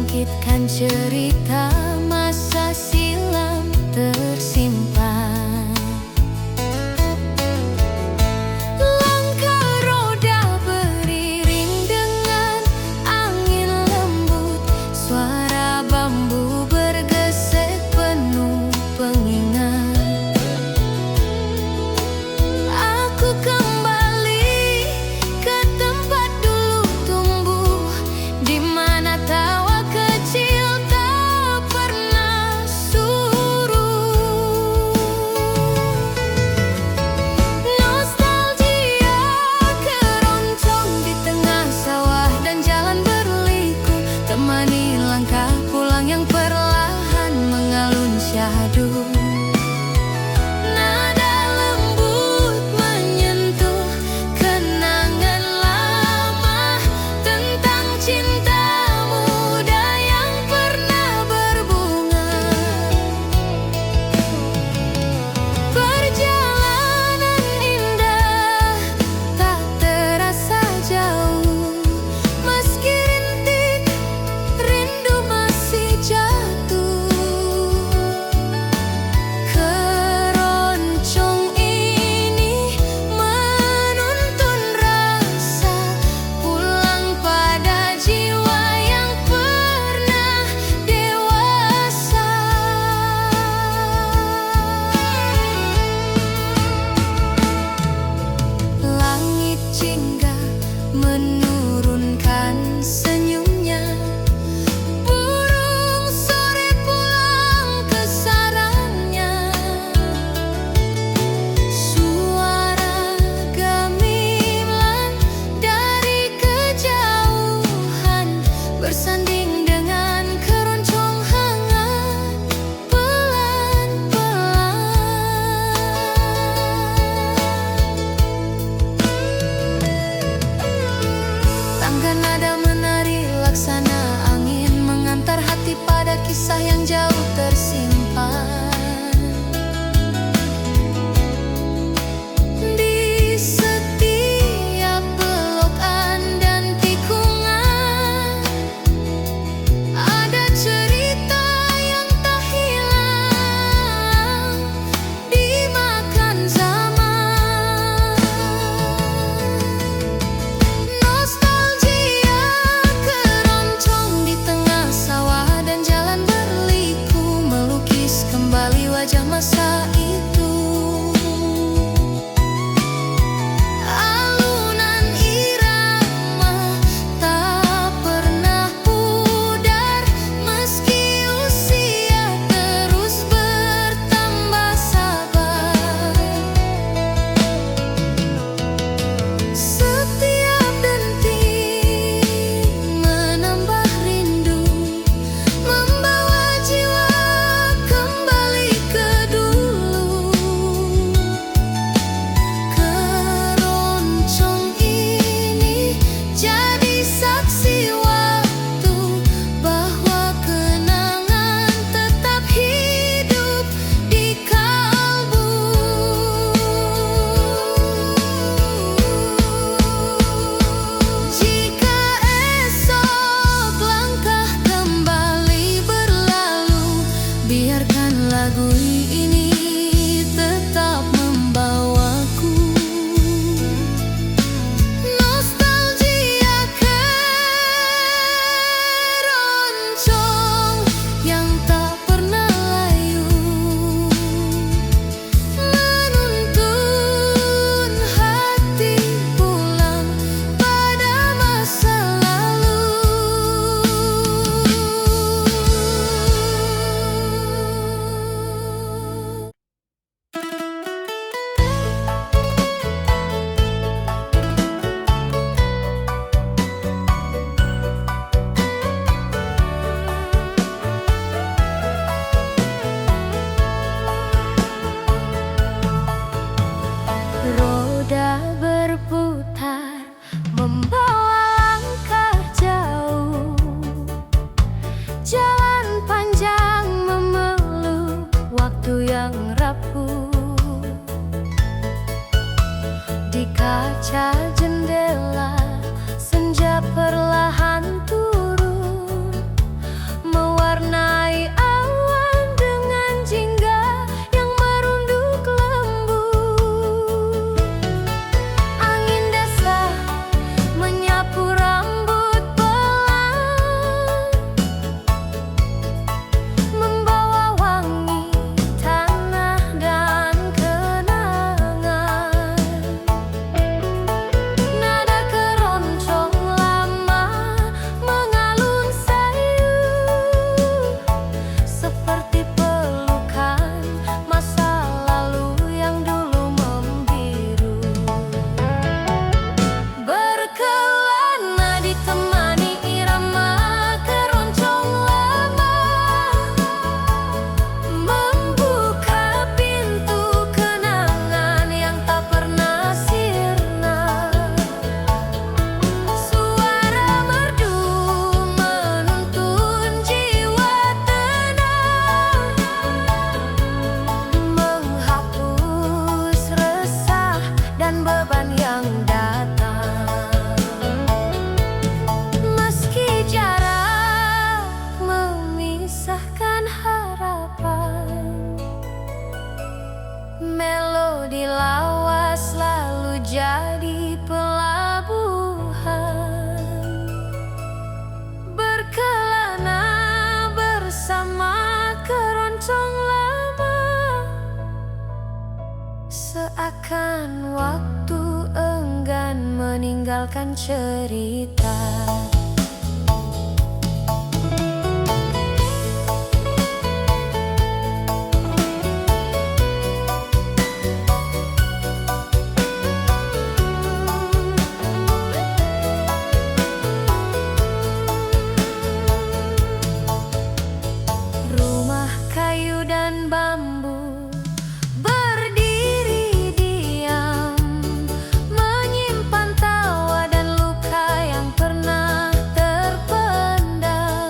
membangkitkan cerita masa silam tersimpan. Langkah roda beriring dengan angin lembut, suara bambu bergesek penuh pengingat. Aku kembali ke tempat dulu tumbuh, di mana tawa kecil tak pernah meninggalkan cerita. Rumah kayu dan bambu berdiri diam, menyimpan tawa dan luka yang pernah terpendam.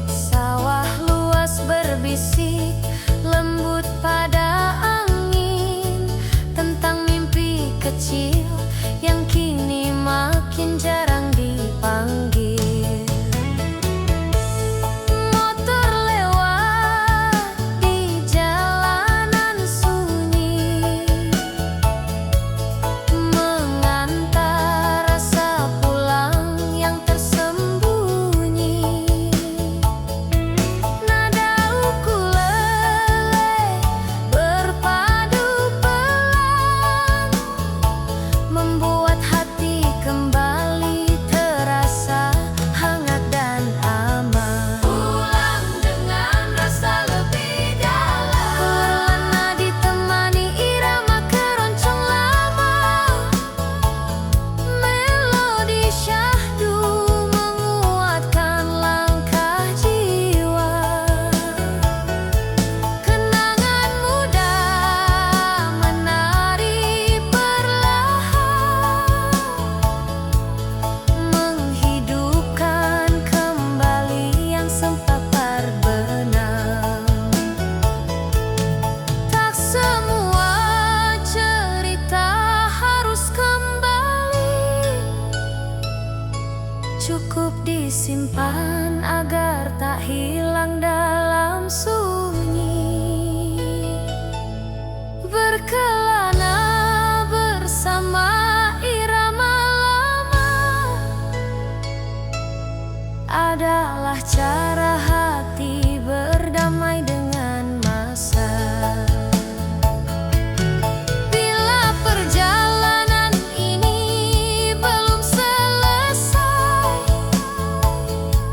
Sawah luas berbisik lembut pada angin tentang mimpi kecil yang kini makin jarang dipanggil. Membuat hati kembali terasa hangat dan aman. Pulang dengan rasa lebih dalam, perlahan ditemani irama keroncong lama. Melodi syahdu menguatkan langkah jiwa. Kenangan muda menari menghidupkan kembali yang sempat terbenam. Tak semua cerita harus kembali, cukup disimpan agar tak hilang dalam sunyi. Berkelana bersama irama lama adalah cara hati berdamai dengan masa. Bila perjalanan ini belum selesai,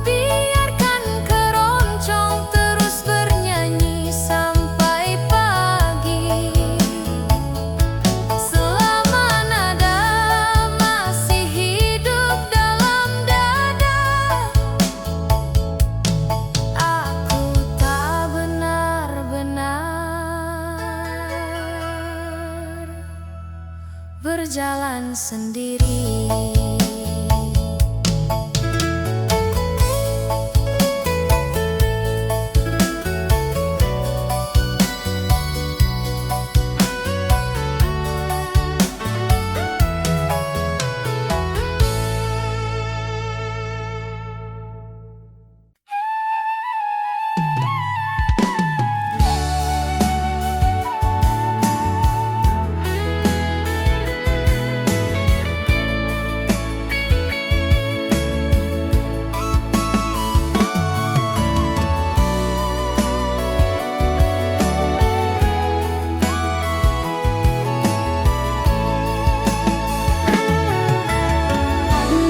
biarkan keroncong terus bernyanyi sampai pagi. Selama nada masih hidup dalam dada, aku tak benar-benar berjalan sendiri.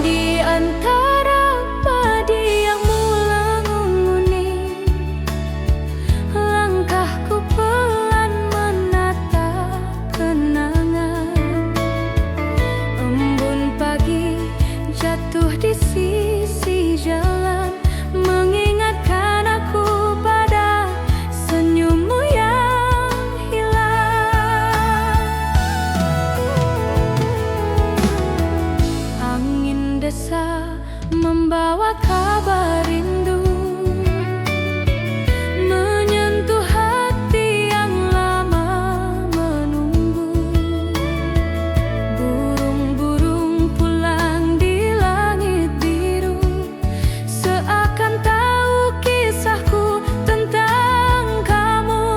Di antara padi yang mulai menguning, langkahku pelan menatap kenangan. Embun pagi jatuh di sisi jalan, mengingatkan aku pada senyummu yang hilang. Angin desa membawa kabar rindu, menyentuh hati yang lama menunggu. Burung-burung pulang di langit biru, seakan tahu kisahku tentang kamu.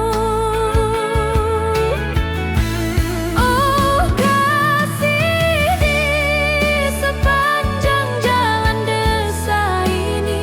Oh kasih, di sepanjang jalan desa ini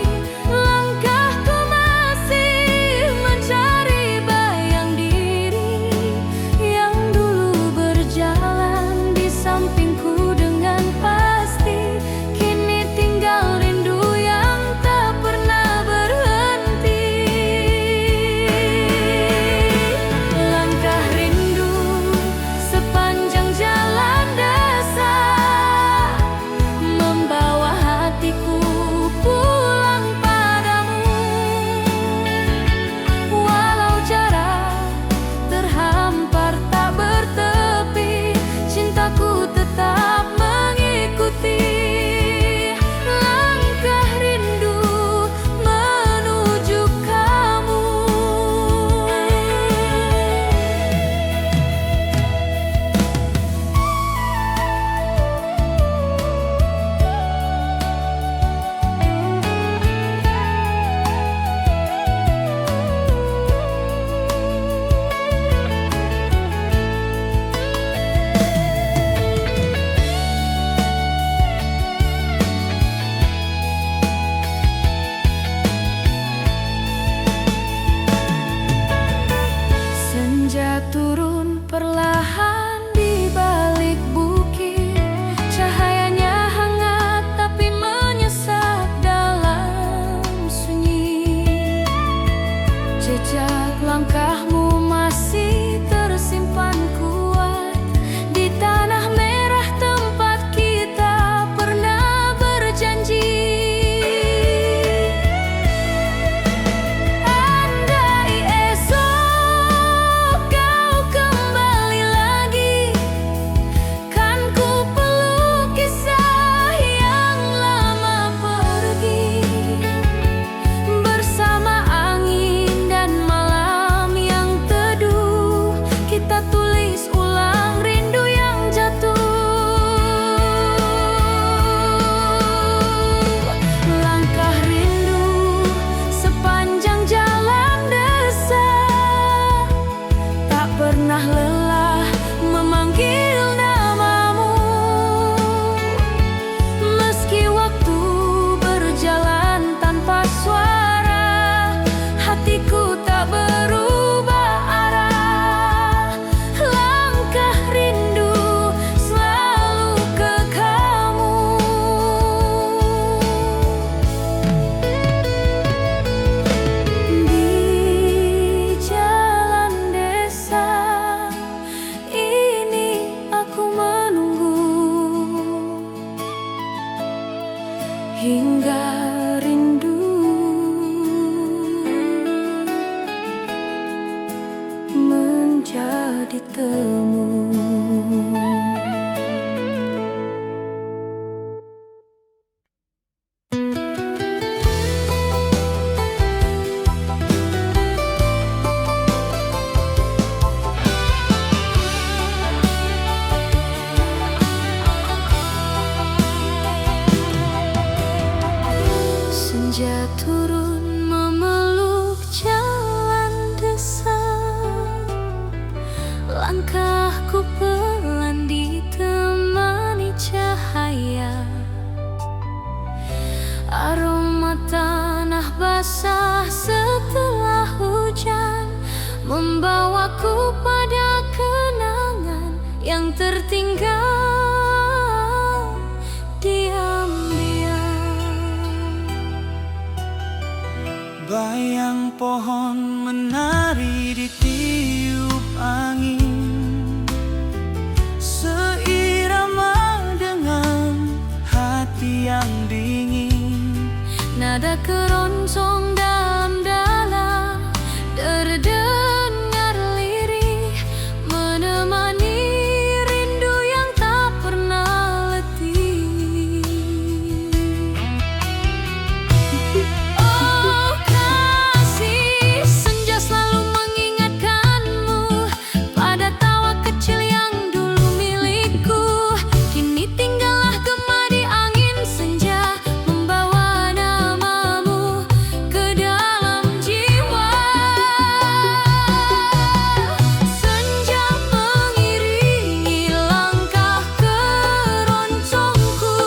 hingga rindu menjadi temu. Senja turun memeluk jalan desa, langkahku pelan ditemani cahaya. Aroma tanah basah setelah hujan membawaku pada kenangan yang tertinggal diam-diam. Bayang pohon menari di tiup angin, seirama dengan hati yang dingin. Nada keroncong dalam-dalam terdengar lirih, menemani rindu yang tak pernah letih. Oh kasih, senja selalu mengingatkanmu pada tawa kecil yang dulu milikku. Kini tinggallah gema di angin senja, membawa namamu ke dalam jiwa. Senja mengiringi langkah keroncongku,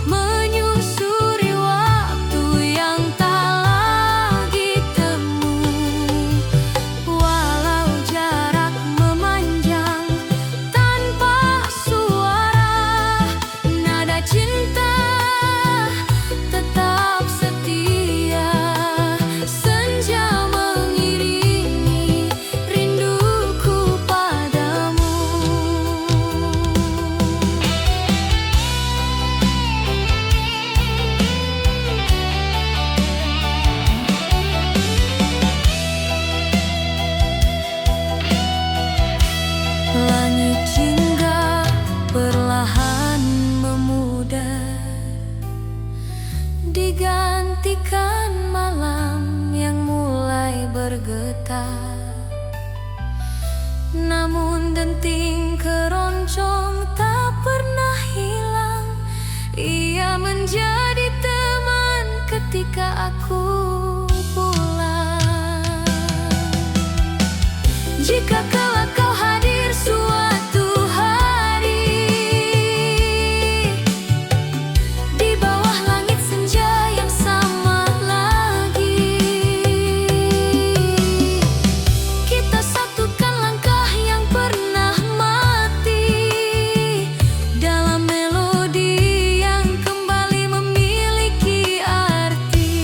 menyusuri waktu yang tak lagi temu. Walau jarak memanjang tanpa suara, nada cinta tetap setia. Senja mengiringi rinduku padamu. Langit jingga perlahan memudar, digantikan malam yang mulai bergetar. Namun denting keroncong tak pernah hilang, ia menjadi teman ketika aku pulang. Jika kelak kau hadir suatu hari di bawah langit senja yang sama lagi, kita satukan langkah yang pernah mati dalam melodi yang kembali memiliki arti.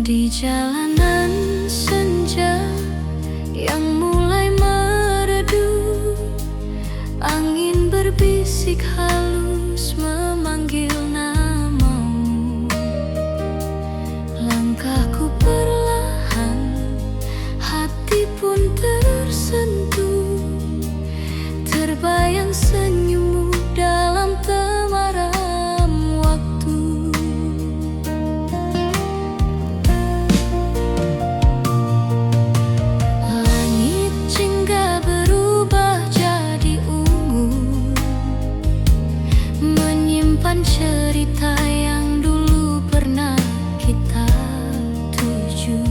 Di jalanan senja yang mulai meredup, angin berbisik halus memanggil namamu. Langkahku perlahan, hati pun tersentuh, terbayang senyummu dalam temaram waktu. Langit jingga berubah jadi ungu, menyimpan cerita yang dulu pernah kita tuju.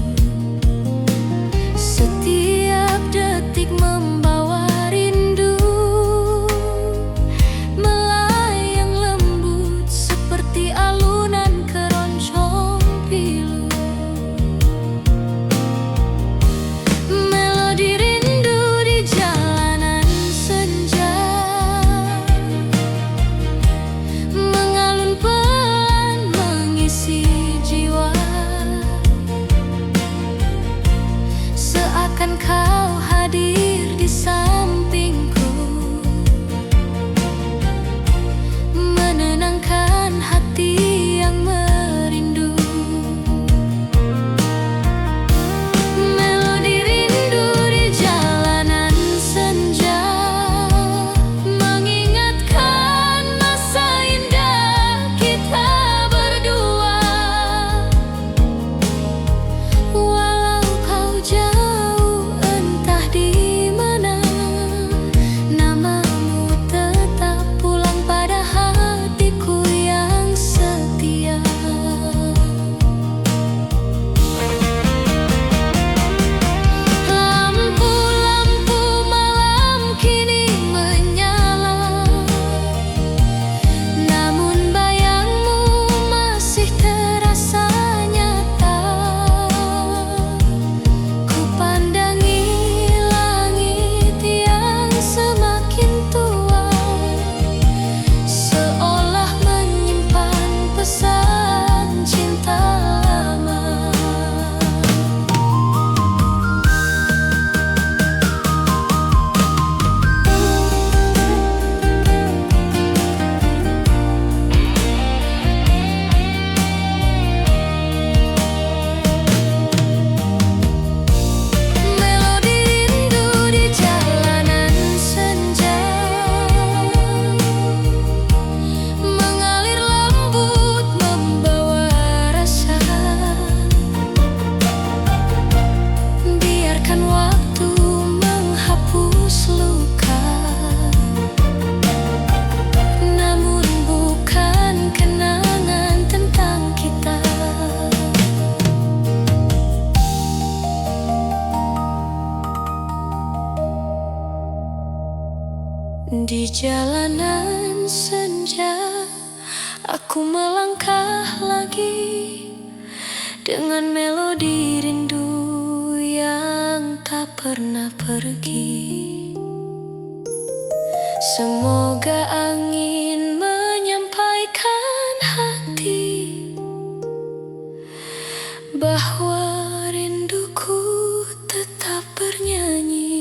Setiap detik membawa rindu, melayang lembut seperti alunan keroncong pilu. Melodi rindu di jalanan senja, mengalun pelan mengisi jiwa. Seakan kau hadir di sampingku, menenangkan hati yang merindu. Melodi rindu di jalanan senja, mengingatkan masa indah kita berdua. Walau kau jauh entah di mana, namamu tetap pulang pada hatiku yang setia. Lampu-lampu malam kini menyala, namun bayangmu masih terasa nyata. Ku pandangi langit yang semakin tua, seolah menyimpan pesan cinta lama. Melodi rindu di jalanan senja, mengalir lembut membawa rasa. Biarkan waktu menghapus luka, namun bukan kenangan tentang kita. Di jalanan senja, aku melangkah lagi dengan melodi rindu yang tak pernah pergi. Semoga angin menyampaikan hati bahwa rinduku tetap bernyanyi.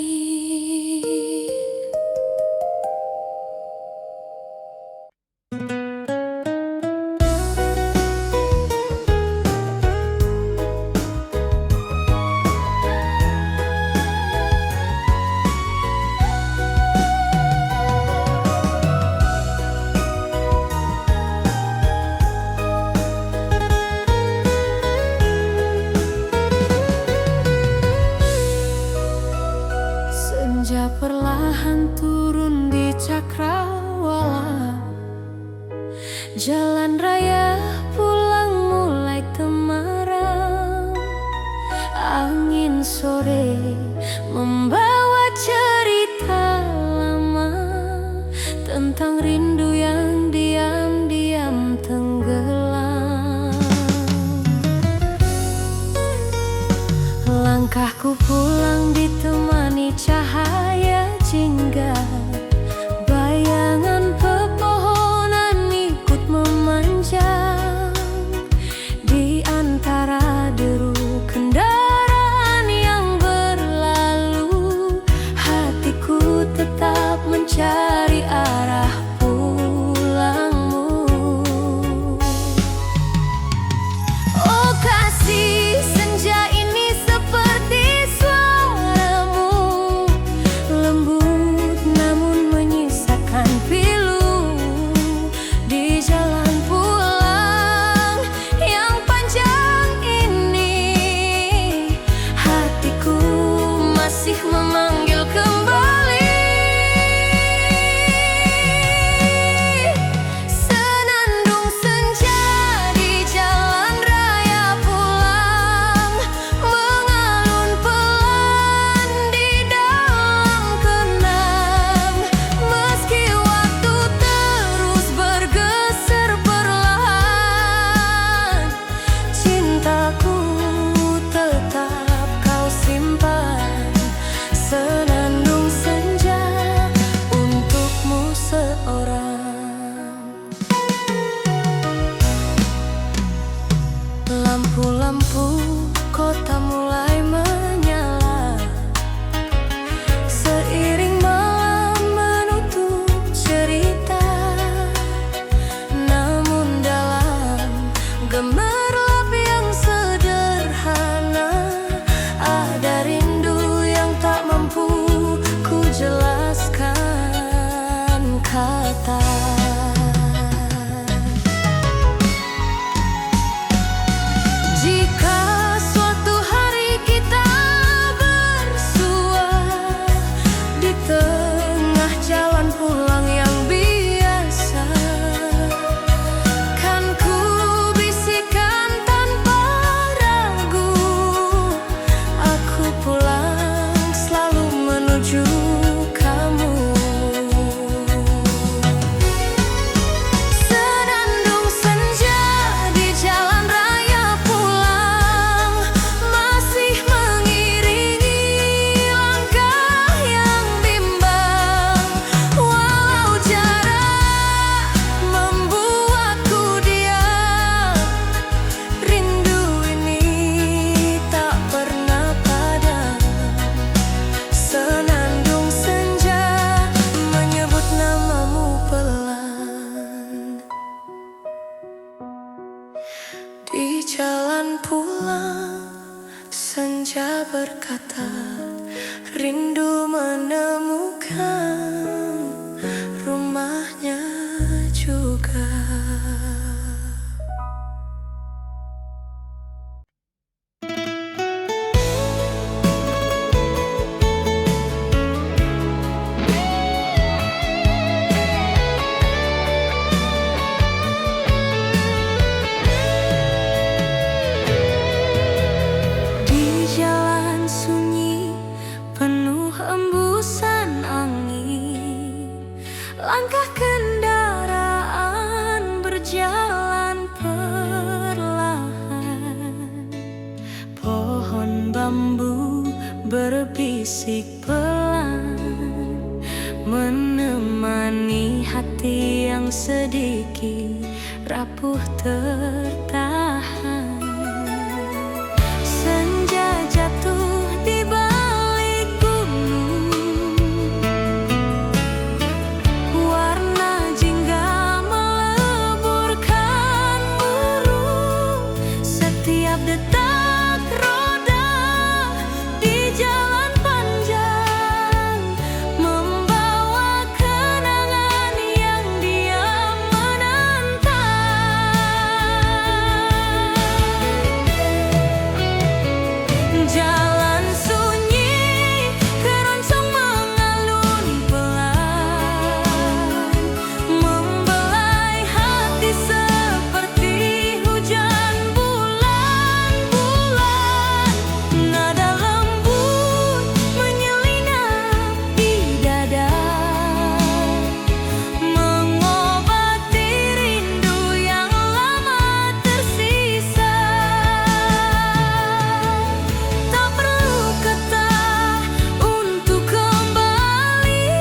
jalan pulang, senja berkata, rindu menemukan rumahnya juga. Di jalan sunyi penuh embusan angin, langkah kendaraan berjalan perlahan. Pohon bambu berbisik pelan, menemani hati yang sedikit rapuh tertahan. Senja jatuh di balik gunung, warna jingga meleburkan burung. Setiap detak roda di jalan panjang membawa kenangan yang diam menantang. Jalan sunyi, keroncong mengalun pelan, membelai hati seperti hujan bulan-bulan. Nada lembut menyelinap di dada, mengobati rindu yang lama tersisa. Tak perlu kata untuk kembali,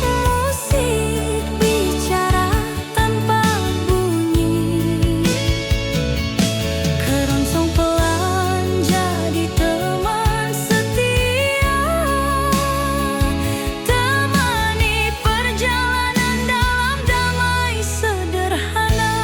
musik bicara tanpa bunyi. Keroncong pelan jadi teman setia, temani perjalanan dalam damai sederhana.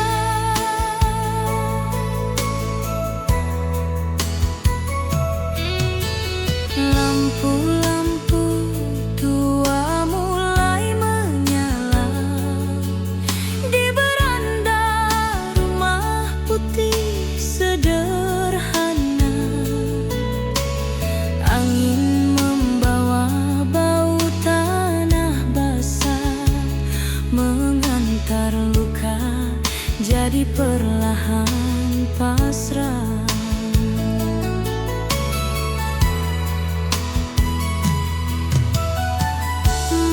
Lampu-lampu tua mulai menyala di beranda rumah putih sederhana. Angin membawa bau tanah basah, mengantar luka jadi perlahan pasrah.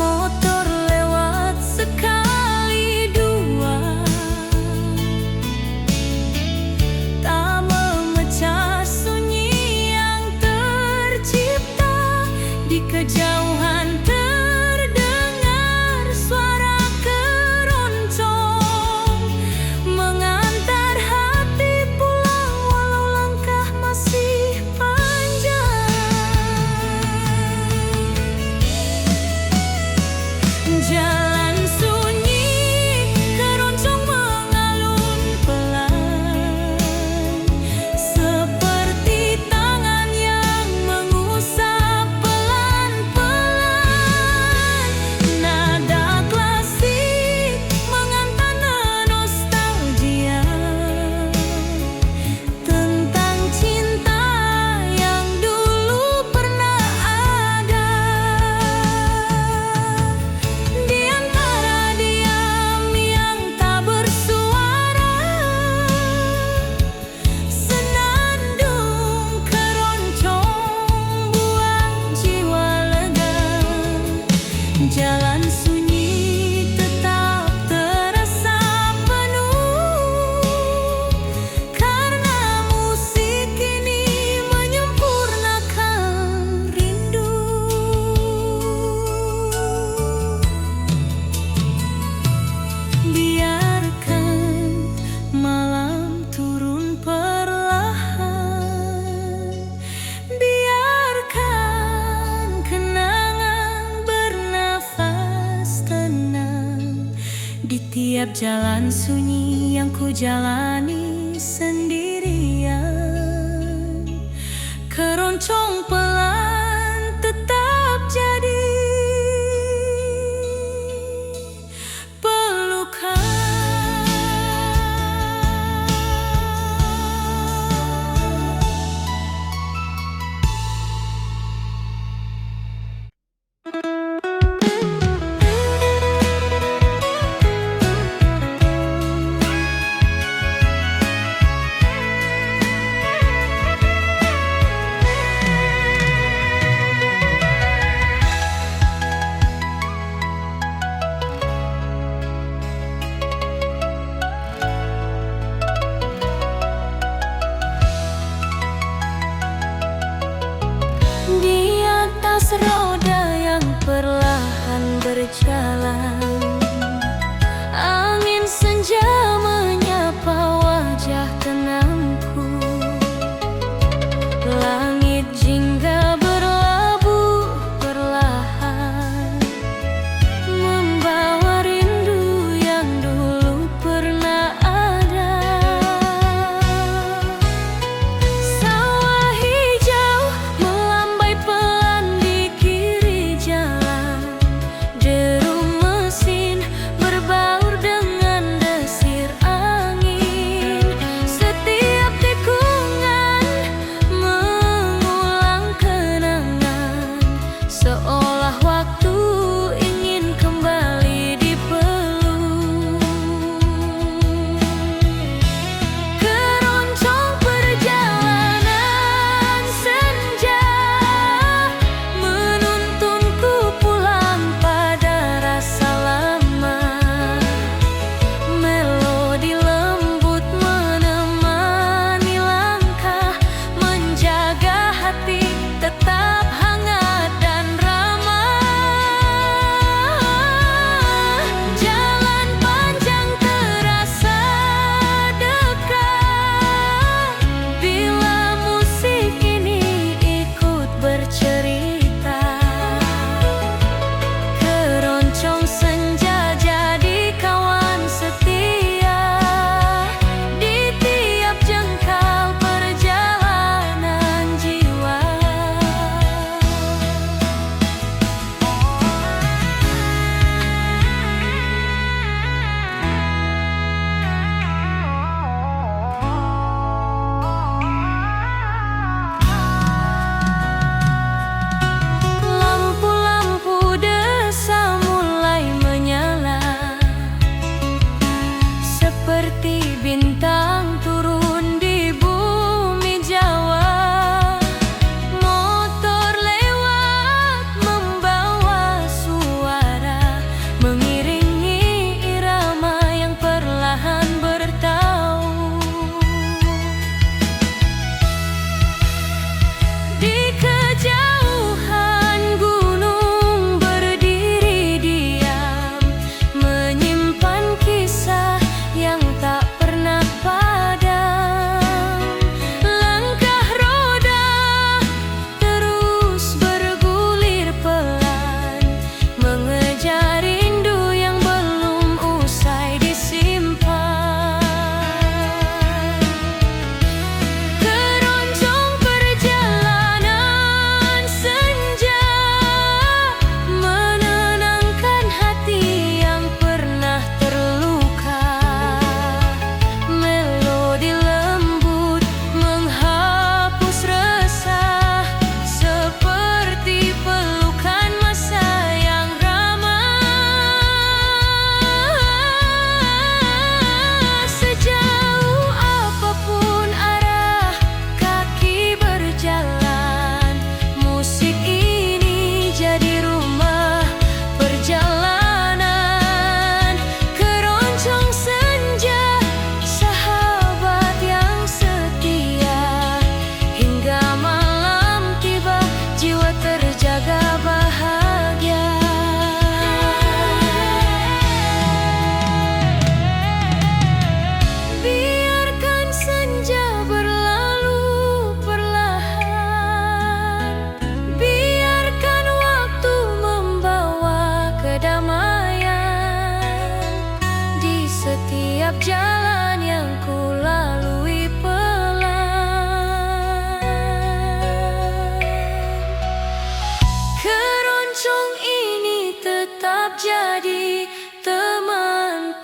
Motor lewat sekali dua, tak memecah sunyi yang tercipta. Di kejauhan terdengar suara keroncong, mengantar hati pulang walau jalani sendirian. Keroncong pelan tetap jadi pelukan.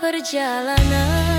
perjalanan.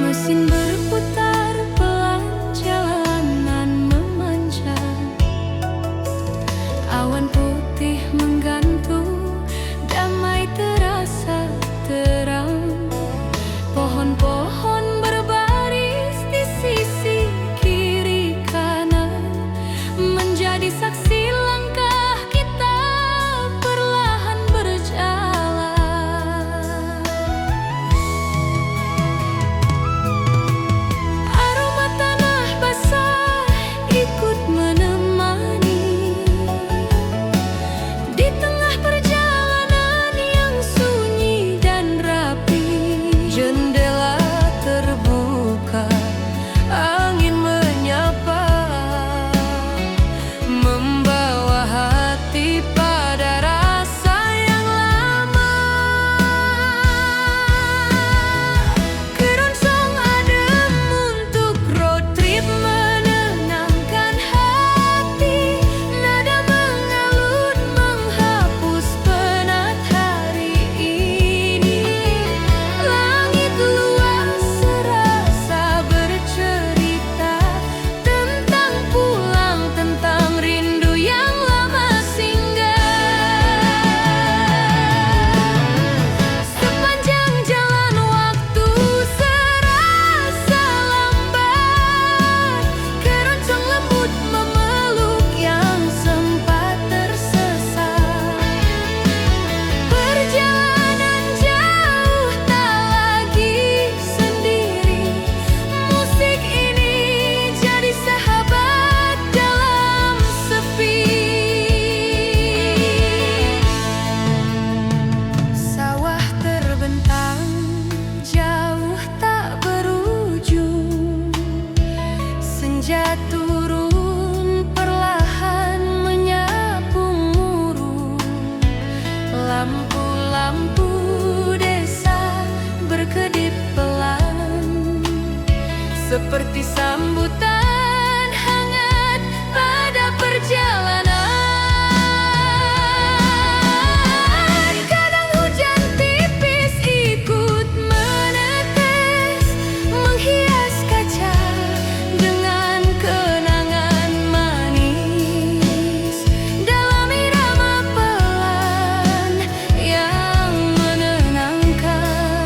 Mesin berputar, pelan jalanan memanjang. Awan putih menggantung, damai terasa terang. Pohon-pohon berbaris di sisi kiri kanan, menjadi saksi langkah kita perlahan berjalan. Aroma tanah basah ikut menemani di tengah perjalanan yang sunyi dan rapi. Jendela terbuka, angin menyapa, membawa hati pada rasa yang lama. Keroncong adem untuk road trip menenangkan hati. Nada mengalun menghapus penat hari ini. Langit luas serasa bercerita tentang pulang, tentang rindu yang lama singgah. Sepanjang jalan waktu serasa lambat. Keroncong lembut memeluk yang sempat tersesat. Perjalanan jauh tak lagi sendiri. Musik ini jadi sahabat dalam sepi. Sawah terbentang, jauh tak berujung. Senja turun perlahan menyapu murung. Lampu-lampu desa berkedip pelan, seperti sambutan hangat pada perjalanan. Kadang hujan tipis ikut menetes, menghias kaca dengan kenangan manis. Dalam irama pelan yang menenangkan,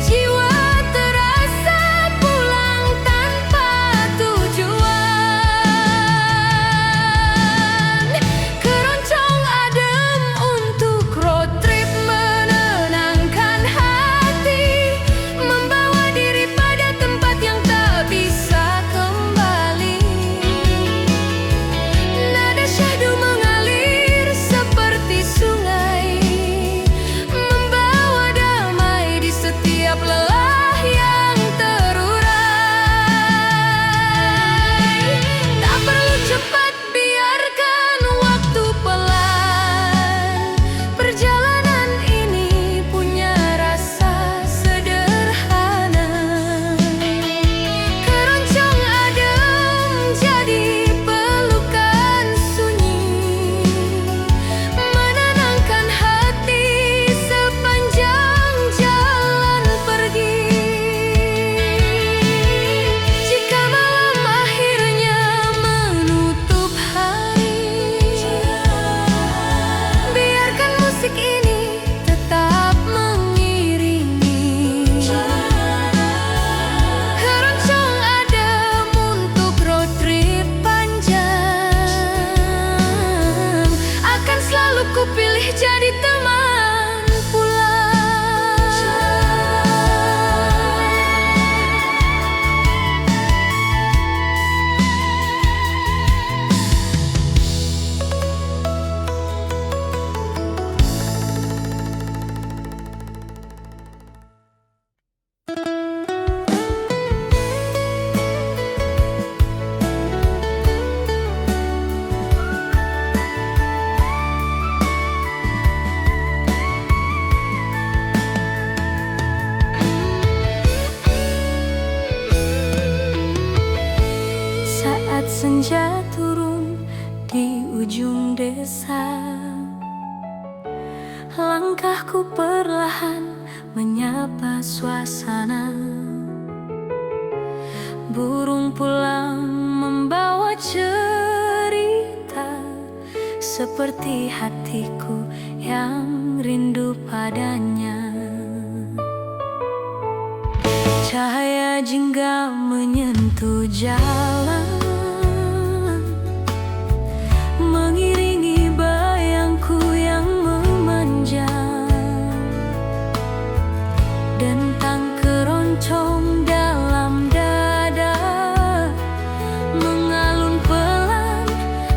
jiwa terasa pulang tanpa tujuan. Senja turun di ujung desa, langkahku perlahan menyapa suasana. Burung pulang membawa cerita, seperti hatiku yang rindu padanya. Cahaya jingga menyentuh jalan, mengiringi bayangku yang memanjang. Dentang keroncong dalam dada mengalun pelan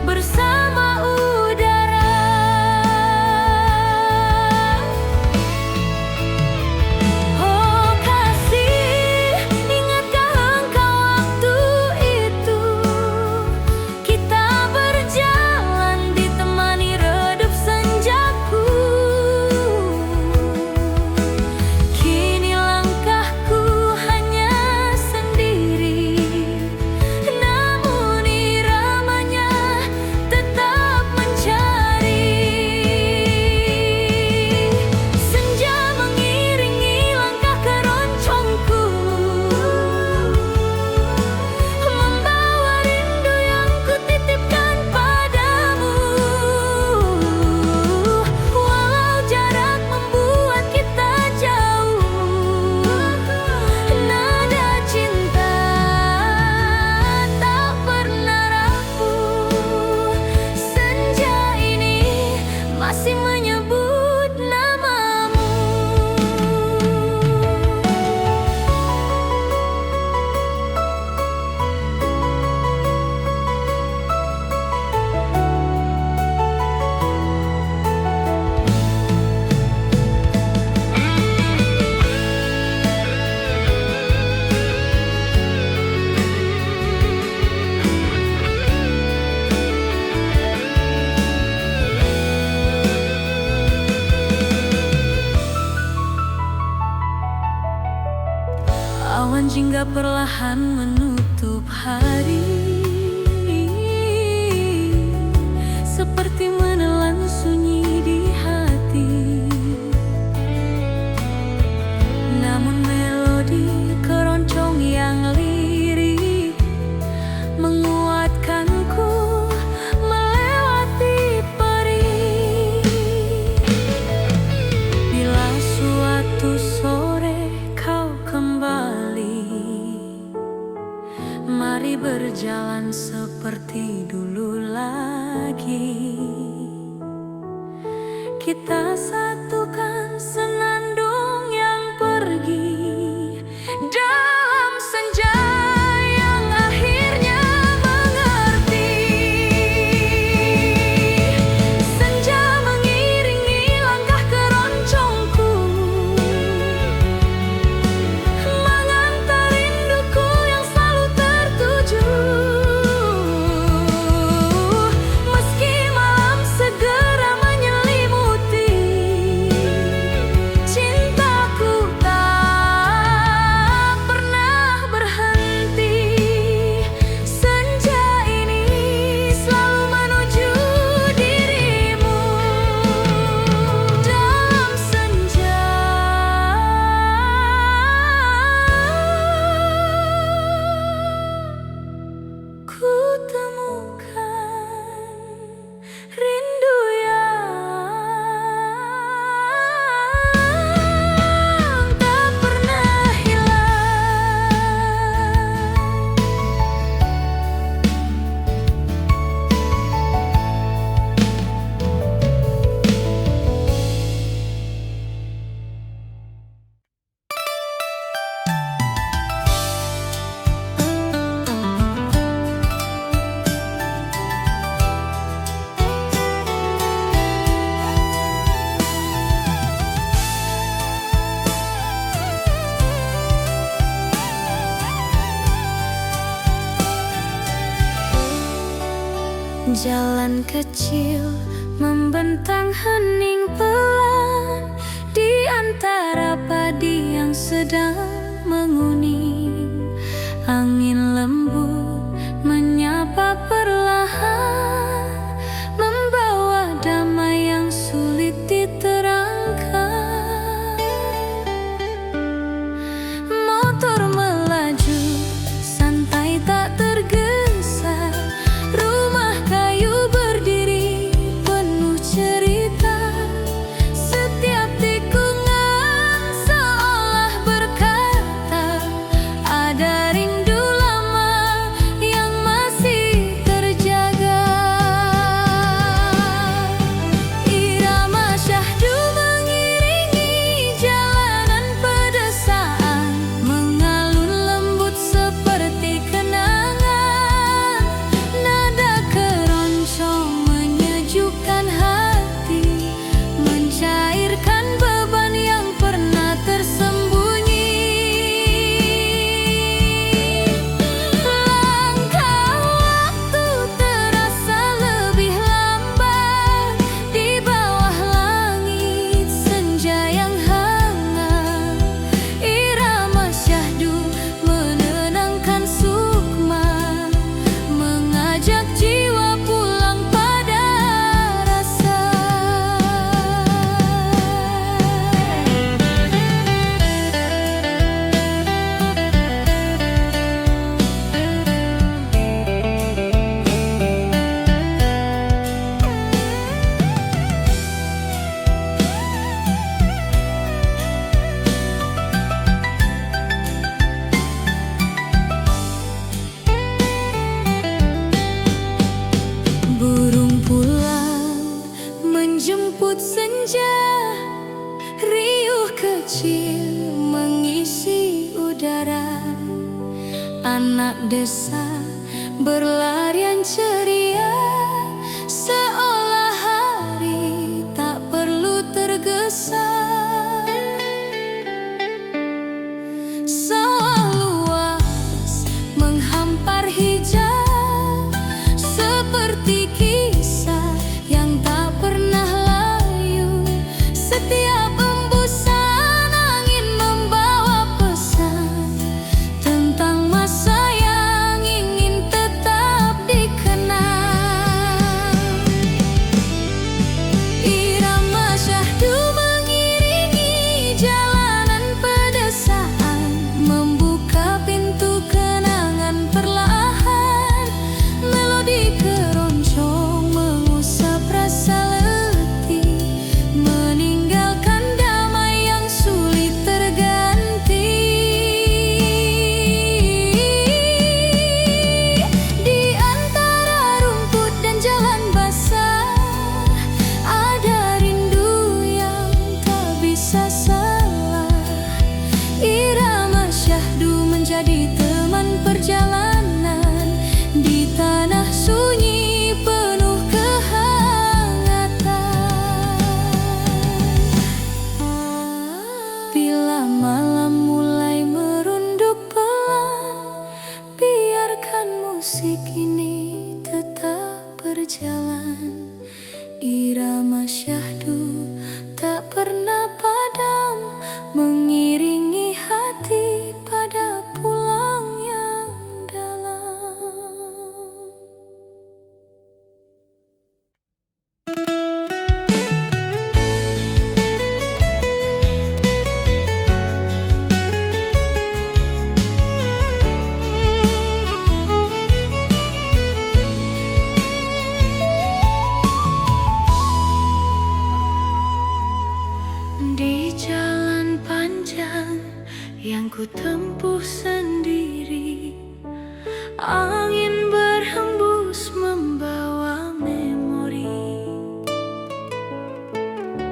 bersama udara. Oh kasih, ingatkah engkau waktu itu kita berjalan ditemani redup senjaku. Kini langkahku hanya sendiri, namun iramanya tetap mencari. Senja mengiringi langkah keroncongku, membawa rindu yang kutitipkan padamu. Walau jarak membuat kita jauh, nada cinta tak pernah rapuh. Senja ini masih menyebut namamu. Awan jingga perlahan menutup hari, seperti menelan sunyi di hati. Namun melodi keroncong yang lirik menguatkanku melewati perih. Bila suatu sore kau kembali, mari berjalan seperti dulu lagi. Kita satukan senandung yang pergi dalam senja yang akhirnya mengerti. Senja mengiringi langkah keroncongku, mengantar rinduku yang selalu tertuju. Meski malam segera menyelimuti, cintaku tak pernah berhenti. Senja ini selalu menuju dirimu. Dalam senja ku temukan rindu yang tak pernah hilang. Jalan kecil membentang hening pelan di antara padi yang sedang menguning. Angin lembut menyapa anak desa berlarian ceria, seolah hari tak perlu tergesa. Sawah luas menghampar hijau, seperti kisah yang tak pernah layu. Setiap embusan angin membawa pesan tentang masa yang ingin tetap dikenang. Irama syahdu mengiringi jalanan pedesaan, membuka pintu kenangan perlahan. Melodi keroncong mengusap rasa letih, meninggalkan damai yang sulit terganti. Di antara rumput dan jalan basah, ada rindu yang tak bisa salah. Irama syahdu menjadi teman perjalanan di tanah sunyi penuh kehangatan. Bila malam mulai merunduk pelan, biarkan musik ini tetap berjalan. Irama syahdu tak pernah padam, mengiringi hati pada pulang yang dalam. Di jalan panjang yang ku tempuh sendiri, angin berhembus membawa memori.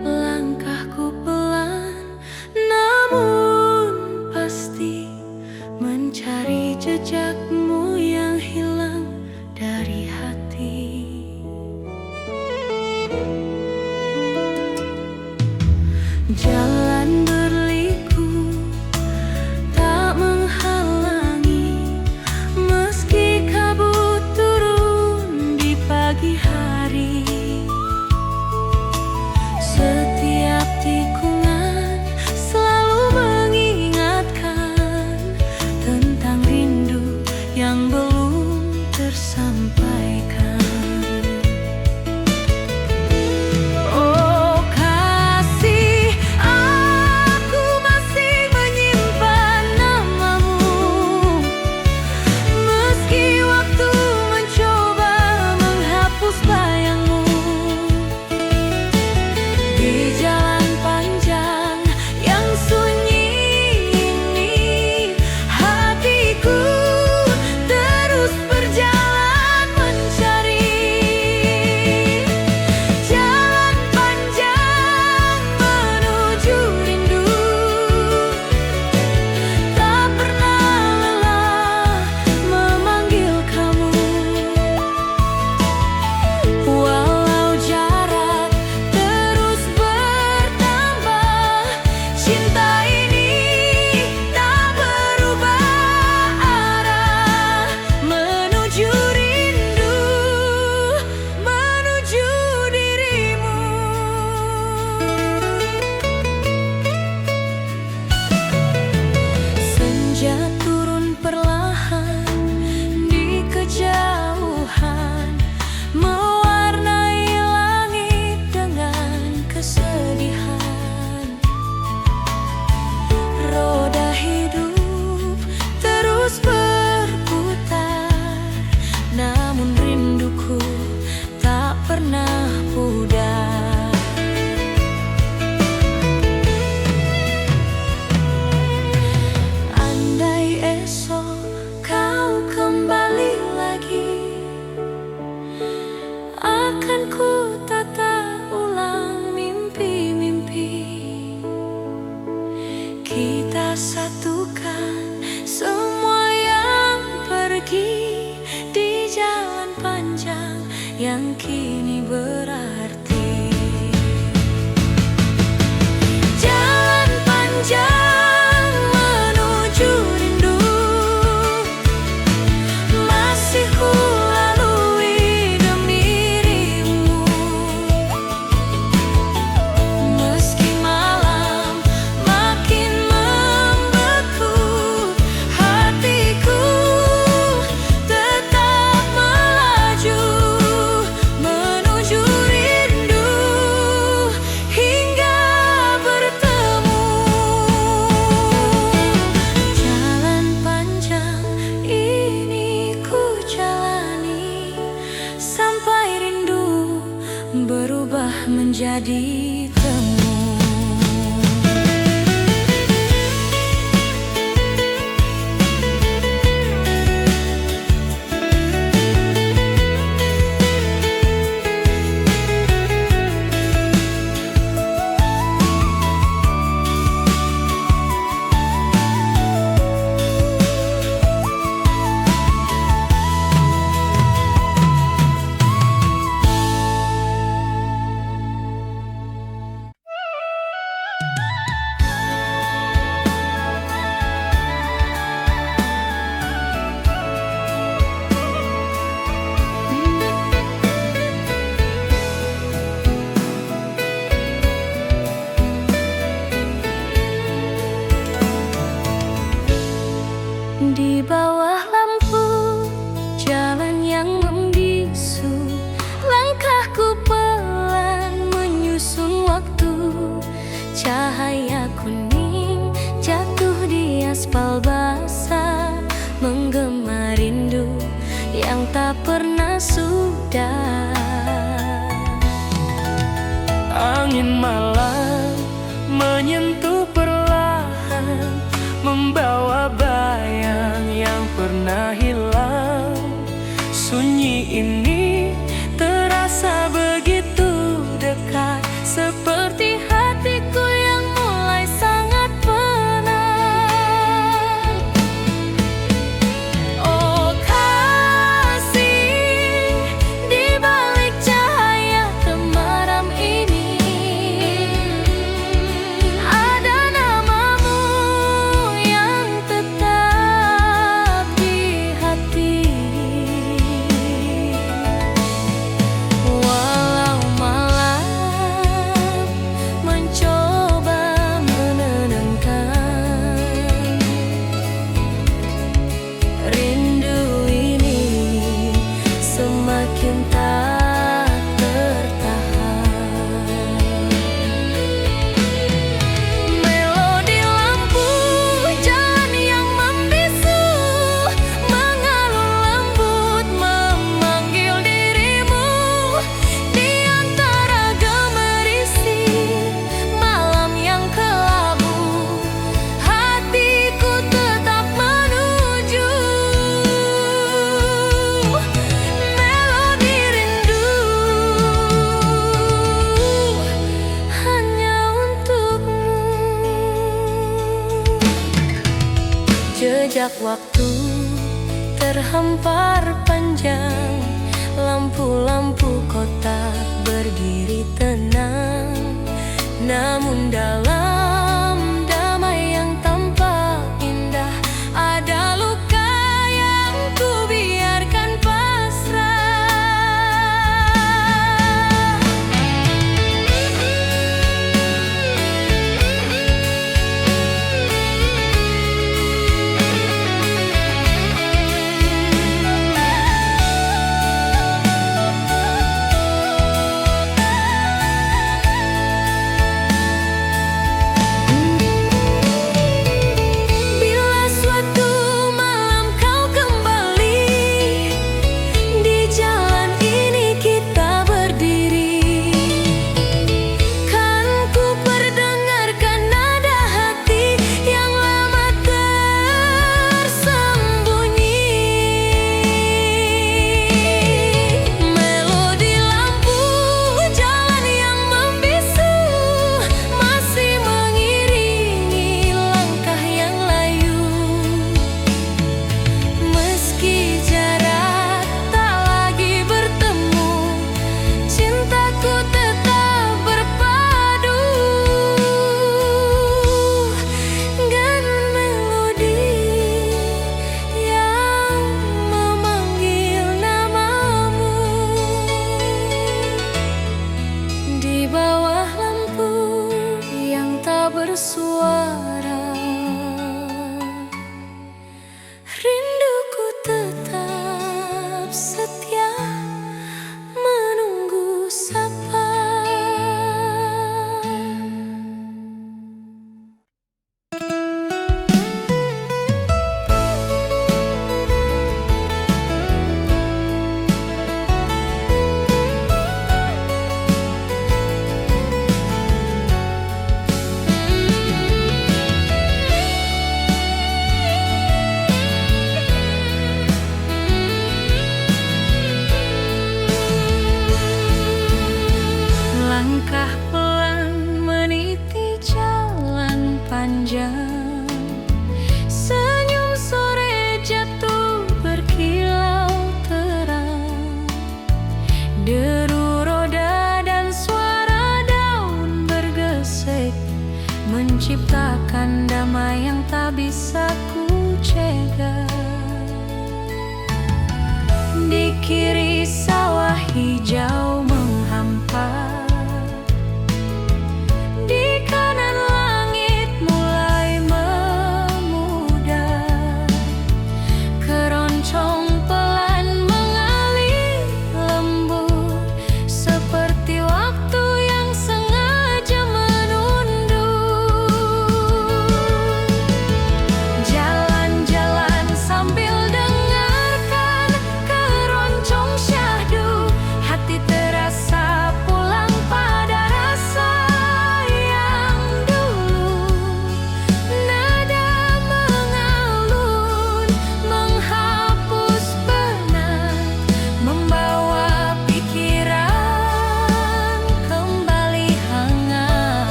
Langkahku pelan namun pasti, mencari jejakmu yang hilang dari hati. Jalan berliku tak menghalangi, meski kabut turun di pagi hari. Setiap tikungan selalu mengingatkan tentang rindu yang belum tersampaikan. Oh kasih, aku masih menyimpan namamu, meski waktu mencoba menghapus bayangmu. Di jalan panjang yang sunyi ini, hatiku terus yang kini berarti. Jalan panjang menuju rindu masih ku lalui demi dirimu. Meski malam makin membeku, hatiku tetap melaju menuju rindu hingga bertemu. Jalan panjang ini ku jalani sampai rindu berubah menjadi temu. Di bawah lampu jalan yang membisu, langkahku pelan menyusun waktu. Cahaya kuning jatuh di aspal basah, menggema rindu yang tak pernah sudah. Angin malam menyentuh perlahan, membawa bayang yang pernah hilang. Sunyi ini terasa begitu dekat, seperti hatiku yang mulai sangat penat. Oh kasih, di balik cahaya temaram ini ada namamu yang tetap di hati. Walau malam mencoba menenangkan, rindu ini semakin tak tertahan. Melodi lampu jalan yang membisu mengalun lembut memanggil dirimu. Di antara gemerisi malam yang kelabu, hatiku tetap menuju melodi rindu hanya untukmu. Jejak waktu terhampar panjang, lampu-lampu kota berdiri tenang, namun dalam damai yang tampak indah ada luka yang ku biarkan pasrah.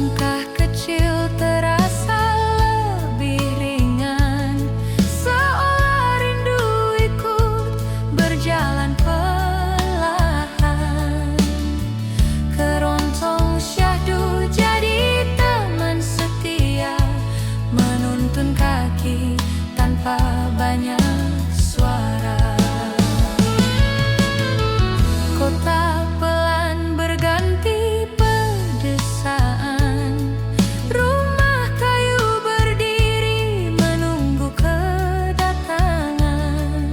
Langkah kecil terasa lebih ringan, seolah rindu ikut berjalan perlahan. Keroncong syahdu jadi teman setia, menuntun kaki tanpa banyak suara. Kota pelan berganti pedesaan, rumah kayu berdiri menunggu kedatangan.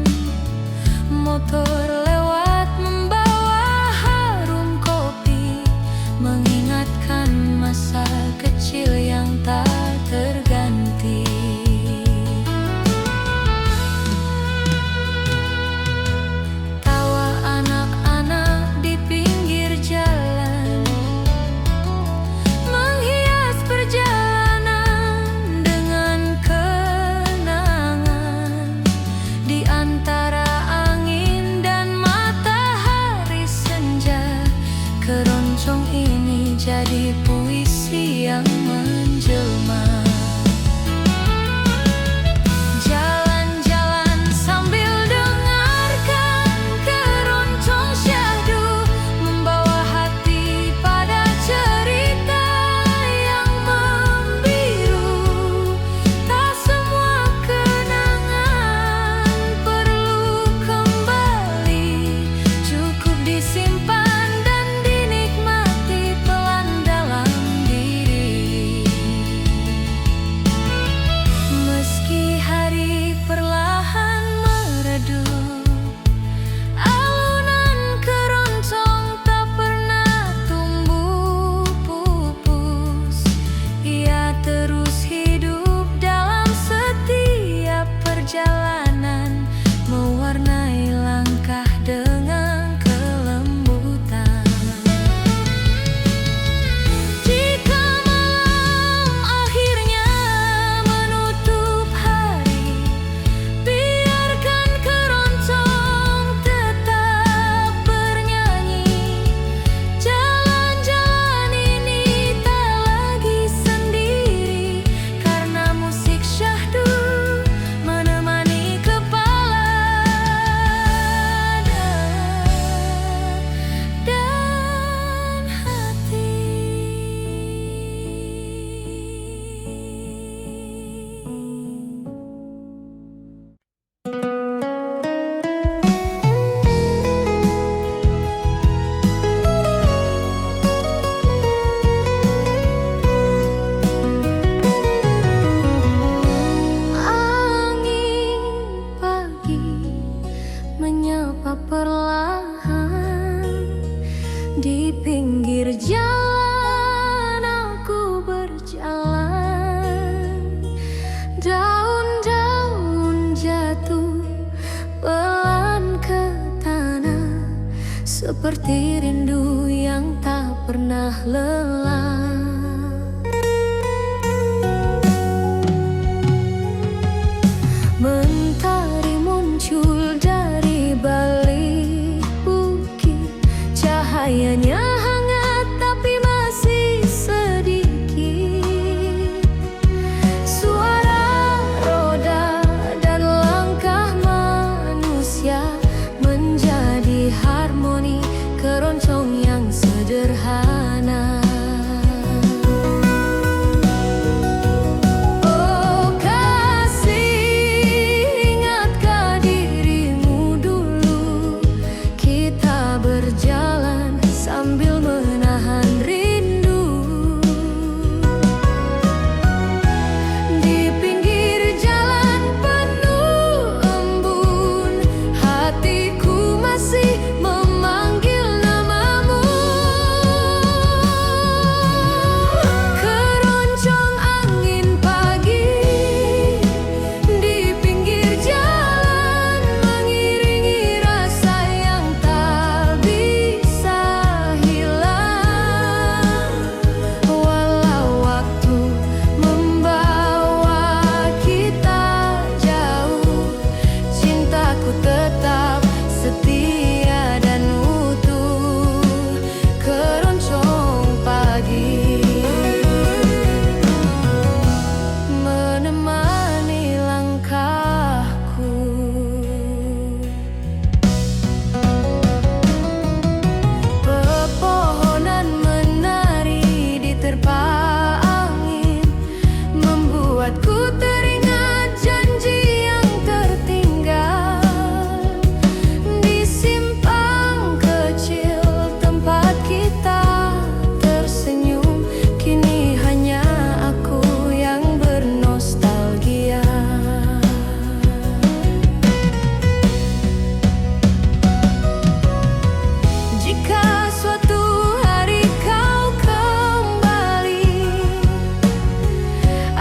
Motor lewat membawa harum kopi, mengingatkan masa kecil yang tak terganti. Tawa anak-anak di pinggir jalan menghias perjalanan dengan kenangan. Di antara angin dan matahari senja, keroncong ini jadi puisi yang menjelma. Jalan-jalan sambil dengarkan keroncong syahdu, membawa hati pada cerita yang membiru. Tak semua kenangan perlu kembali, cukup disimpan dan dinikmati pelan dalam diri. Meski hari perlahan meredup, alunan keroncong tak pernah tumbuh pupus. Ia terus hidup dalam setiap perjalanan, mewarnai langkah dengan kelembutan. Jika malam akhirnya menutup hari, biarkan keroncong tetap bernyanyi. Jalan-jalan ini tak lagi sendiri, karena musik syahdu menemani kepala dan hati. Angin pagi menyapa perlahan, di pinggir jalan aku berjalan. Daun-daun jatuh pelan ke tanah, seperti rindu yang tak pernah lelah. Mentari muncul dari balik bukit, cahayanya hangat tapi masih sedikit. Suara roda dan langkah manusia menjadi harmoni keroncong yang sederhana.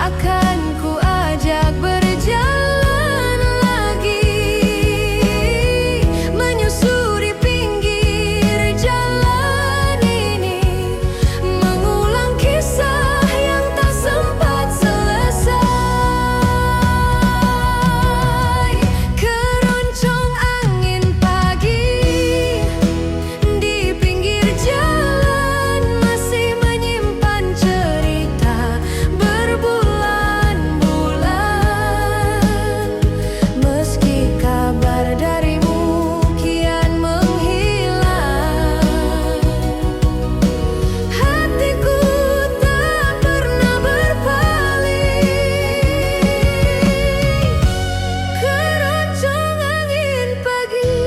akan ku ajak berjalan lagi, menyusuri pinggir jalan ini, mengulang kisah yang tak sempat selesai. Keroncong angin pagi di pinggir jalan masih menyimpan cerita berbulan-bulan. Meski kabar darimu kian menghilang, hatiku tak pernah berpaling. Keroncong angin pagi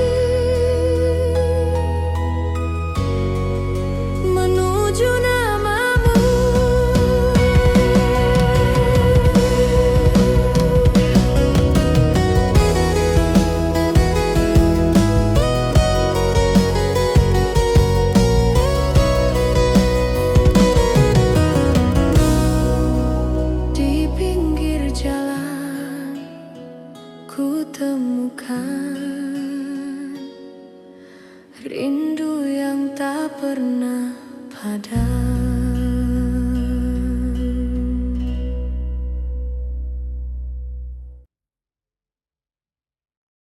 menuju namamu. Di pinggir jalan ku temukan rindu yang tak pernah